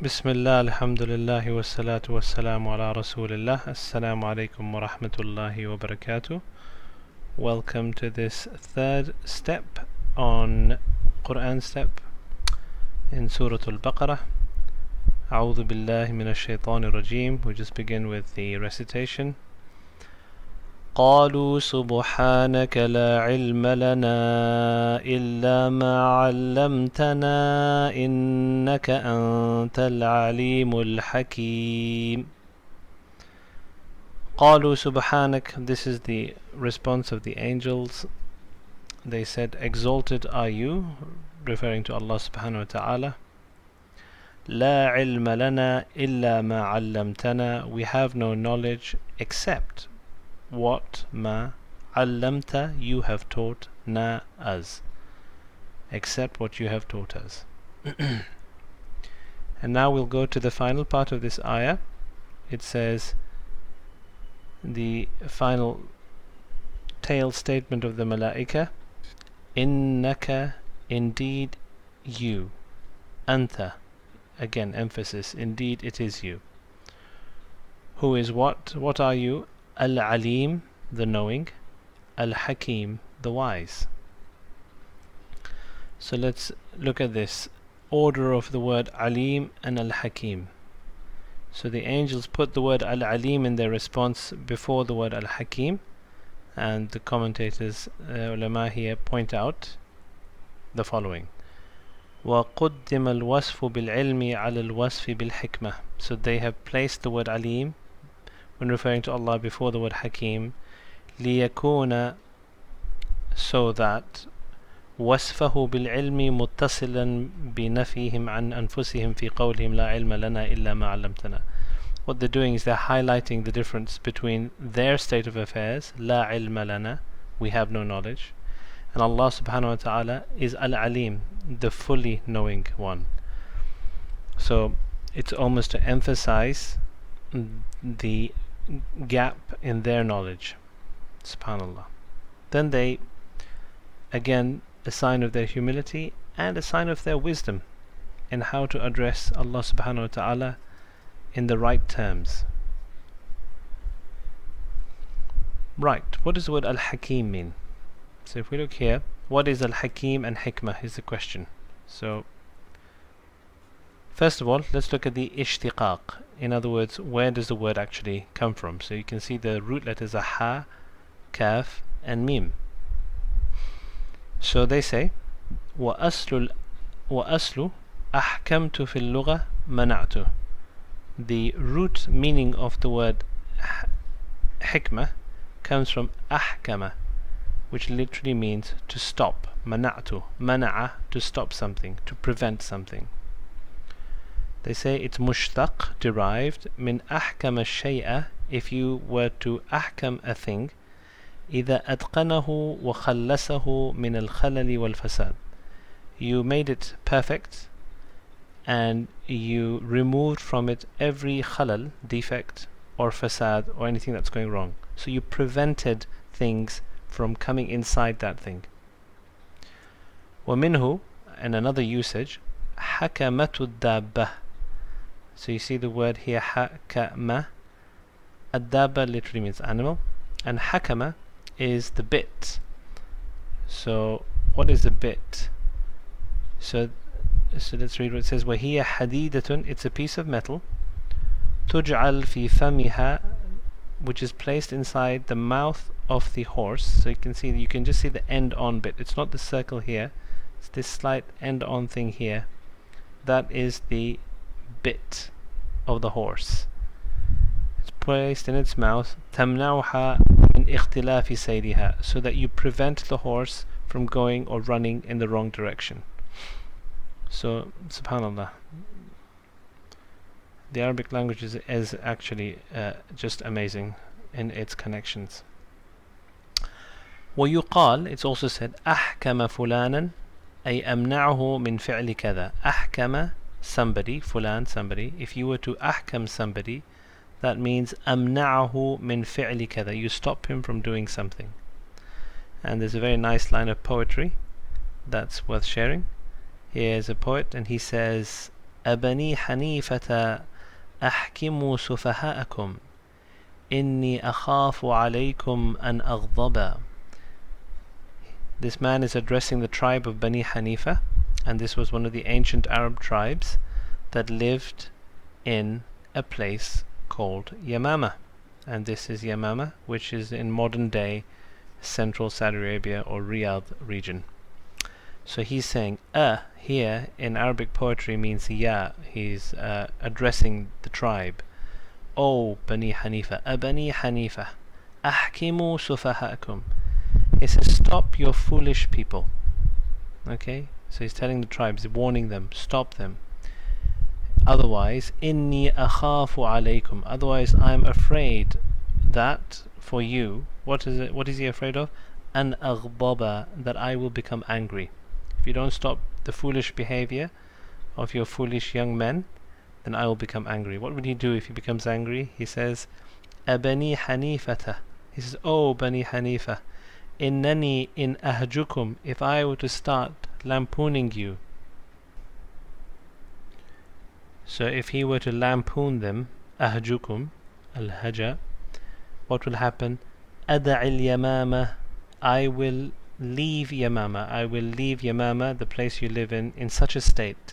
بسم الله الحمد لله والصلاة والسلام على رسول الله السلام عليكم ورحمة الله وبركاته. Welcome to this third step on Quran step in Surah Al-Baqarah. أعوذ بالله من الشيطان الرجيم. We just begin with the recitation. قالوا سبحانك لا علم لنا إلا ما علمتنا إنك أنت العليم الحكيم. قالوا سبحانك. This is the response of the angels. They said, exalted are you, referring to Allah subhanahu wa ta'ala. لا علم لنا إلا ما علمتنا. We have no knowledge except what ma allamta you have taught na us, except what you have taught us. And now we'll go to the final part of this ayah. It says the final tail statement of the malaika, innaka, indeed you, anta, again emphasis, indeed it is you. Who is what are you? Al-Alim, the knowing, Al-Hakim, the wise. So let's look at this order of the word Alim and Al-Hakim. So the angels put the word Al-Alim in their response before the word Al-Hakim, and the commentators, ulama here, point out the following. وَقُدِّمَ الْوَصْفُ بِالْعِلْمِ عَلَى الْوَصْفِ بِالْحِكْمَةِ. So they have placed the word Alim when referring to Allah before the word Hakim, لِيَكُونَ, so that وصفه بالعلم متصلا بنفيهم عن أنفسهم في قولهم لا علم لنا إلا ما علمتنا. What they're doing is they're highlighting the difference between their state of affairs, لا علم لنا, we have no knowledge, and Allah subhanahu wa ta'ala is Al-Alim, the fully knowing one. So it's almost to emphasize the gap in their knowledge. Subhanallah. Then they, again, a sign of their humility and a sign of their wisdom in how to address Allah subhanahu wa ta'ala in the right terms. Right, what does the word Al-Hakim mean? So if we look here, what is Al-Hakim and Hikmah is the question. So first of all, let's look at the ishtiqaq. In other words, where does the word actually come from? So you can see the root letters are ha, kaf, and mim. So they say, وَأَصْلُ أَحْكَمْتُ فِي اللُّغَةِ مَنَعْتُ. The root meaning of the word hikmah comes from ahkama, which literally means to stop. Mana'tu, mana'a, to stop something, to prevent something. They say it's mushtaq, derived, min ahkama shay'a, if you were to ahkam a thing, إذا أتقنه وخلصه من الخلل والفساد. You made it perfect and you removed from it every khalal, defect, or fasad, or anything that's going wrong. So you prevented things from coming inside that thing. ومنه, and another usage, حكمة الدابة. So you see the word here, حكمة. الدابة literally means animal, and حكمة is the bit. So what is the bit? So let's read what it says. وهي حديدة, it's a piece of metal, تجعل في فمها, which is placed inside the mouth of the horse. So you can just see the end on bit. It's not the circle here, it's this slight end on thing here. That is the bit of the horse. It's placed in its mouth, تمنعها من اختلاف سيرها, so that you prevent the horse from going or running in the wrong direction. So subhanallah, the Arabic language is actually just amazing in its connections. ويقال, it's also said, أحكم فلانا أي أمنعه من فعل كذا. أحكم, somebody, فلان, somebody. If you were to أحكم somebody, that means أمنعه من فعل كذا, you stop him from doing something. And there's a very nice line of poetry that's worth sharing. Here's a poet and he says, أبني حنيفة أحكموا سفهاءكم إني أخاف عليكم أن أغضب. This man is addressing the tribe of Bani Hanifa, and this was one of the ancient Arab tribes that lived in a place called Yamama. And this is Yamama, which is in modern day central Saudi Arabia or Riyadh region. So he's saying here in Arabic poetry means ya. He's addressing the tribe. Oh Bani Hanifa, Bani Hanifa, ahkimu sufahakum. He says, stop your foolish people. Okay, so he's telling the tribes, warning them, stop them. Otherwise, inni akhafu alaykum. Otherwise, I'm afraid that for you, what is he afraid of? An aghdaba, that I will become angry. If you don't stop the foolish behavior of your foolish young men, then I will become angry. What would he do if he becomes angry? He says, Abani Hanifata. He says, oh Bani Hanifa, innani in ahjukum. If I were to start lampooning you, so if he were to lampoon them, ahjukum, al-haja, what will happen? Ada'il Yamama, I will leave Yamama. I will leave Yamama, the place you live in such a state.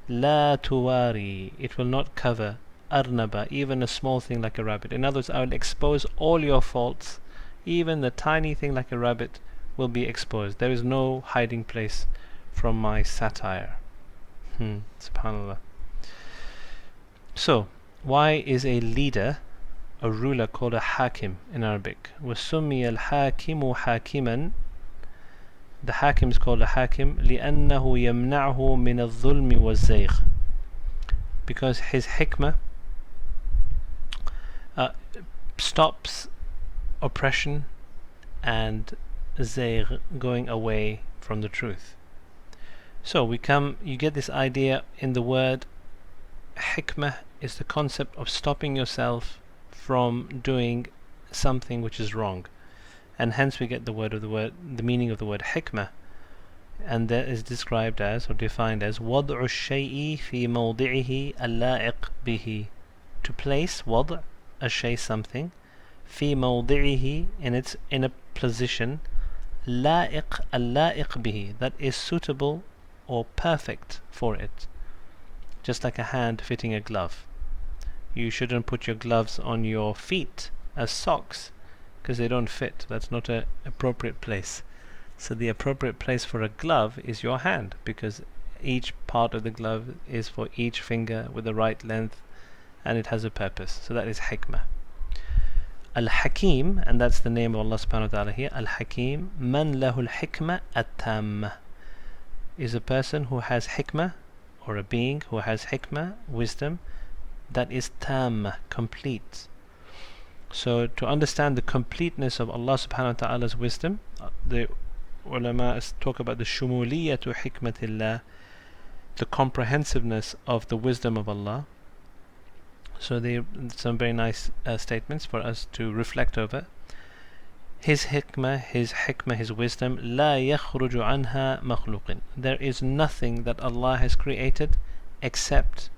La tuwari, it will not cover arnaba, even a small thing like a rabbit. In other words, I will expose all your faults. Even the tiny thing like a rabbit will be exposed. There is no hiding place from my satire. Subhanallah. So, why is a leader, a ruler, called a hakim in Arabic? وَسُمِّيَ الْحَاكِمُ حَاكِمًا. The hakim is called a hakim لِأَنَّهُ يَمْنَعُهُ مِنَ الظُّلْمِ وَالزَّيْغِ, because his hikmah stops oppression and zayg, going away from the truth. So you get this idea in the word. Hikmah is the concept of stopping yourself from doing something which is wrong, and hence we get the meaning of the word hikmah, and that is described as, or defined as, وضع الشيء في موضعه اللائق به, to place وضع الشيء, something, في موضعه, in a position, اللائق به, that is suitable or perfect for it. Just like a hand fitting a glove. You shouldn't put your gloves on your feet as socks, because they don't fit. That's not an appropriate place. So the appropriate place for a glove is your hand, because each part of the glove is for each finger with the right length, and it has a purpose. So that is hikmah. Al-Hakim, and that's the name of Allah subhanahu wa ta'ala here. Al-Hakim, man lahu al-hikmah at-tamma, is a person who has hikmah, or a being who has hikmah, wisdom, that is tam, complete. So to understand the completeness of Allah subhanahu wa ta'ala's wisdom, the ulama talk about the shumuliyatu hikmatillah, the comprehensiveness of the wisdom of Allah. So some very nice statements for us to reflect over. His hikmah, his wisdom, لا يخرج عنها مخلوق. There is nothing that Allah has created except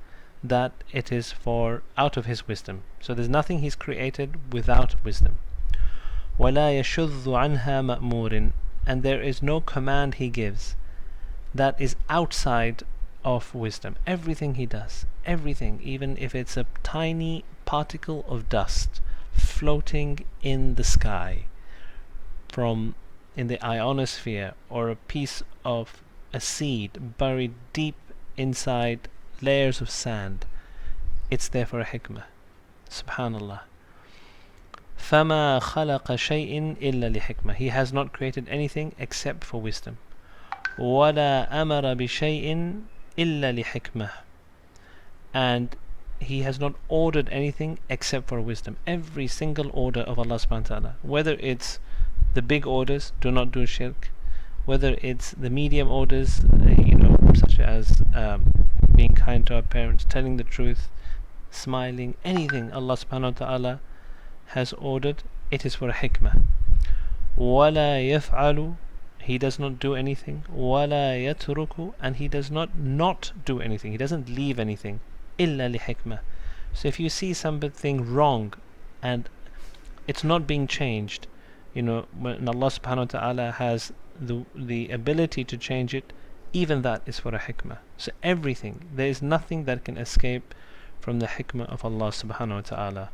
that it is out of His wisdom. So there's nothing He's created without wisdom. ولا يشذ عنها مأمور. And there is no command He gives that is outside of wisdom. Everything He does, everything, even if it's a tiny particle of dust floating in the sky, in the ionosphere, or a piece of a seed buried deep inside layers of sand, it's there for a hikmah. Subhanallah. فَمَا خَلَقَ شَيْءٍ إِلَّا لِحِكْمَةٍ. He has not created anything except for wisdom. وَلَا أَمَرَ بِشَيْءٍ إِلَّا لِحِكْمَةٍ. And He has not ordered anything except for wisdom. Every single order of Allah subhanahu wa ta'ala, whether it's the big orders, do not do shirk, whether it's the medium orders, such as being kind to our parents, telling the truth, smiling, anything Allah subhanahu wa ta'ala has ordered, it is for a hikmah. وَلَا يَفْعَلُ He does not do anything. وَلَا يَتْرُكُ, and He does not do anything. He doesn't leave anything. إِلَّا لِحِكْمَةٍ. So if you see something wrong and it's not being changed, when Allah subhanahu wa ta'ala has the ability to change it, even that is for a hikmah. So everything, there is nothing that can escape from the hikmah of Allah subhanahu wa ta'ala.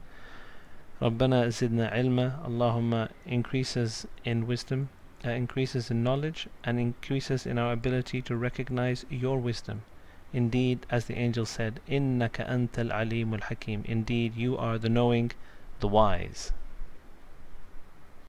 رَبَّنَا زِدْنَا عِلْمًا. Allahumma increases in wisdom, increases in knowledge, and increases in our ability to recognize your wisdom. Indeed, as the angel said, إِنَّكَ أَنْتَ الْعَلِيمُ الْحَكِيمُ. Indeed, you are the knowing, the wise.